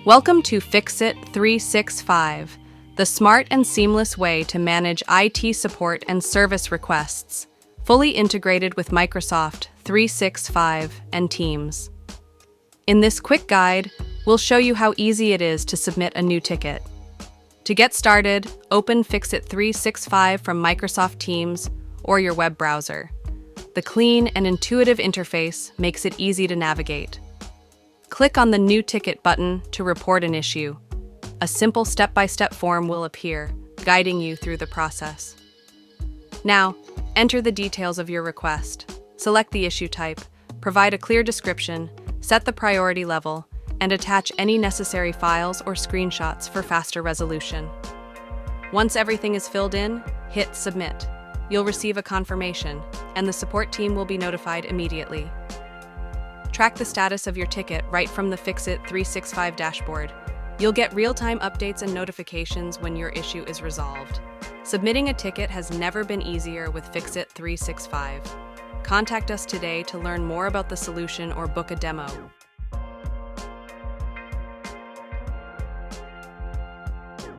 Welcome to Fixit365, the smart and seamless way to manage IT support and service requests, fully integrated with Microsoft 365 and Teams. In this quick guide, we'll show you how easy it is to submit a new ticket. To get started, open Fixit365 from Microsoft Teams or your web browser. The clean and intuitive interface makes it easy to navigate. Click on the New Ticket button to report an issue. A simple step-by-step form will appear, guiding you through the process. Now, enter the details of your request. Select the issue type, provide a clear description, set the priority level, and attach any necessary files or screenshots for faster resolution. Once everything is filled in, hit Submit. You'll receive a confirmation, and the support team will be notified immediately. Track the status of your ticket right from the Fixit365 dashboard. You'll get real-time updates and notifications when your issue is resolved. Submitting a ticket has never been easier with Fixit365. Contact us today to learn more about the solution or book a demo.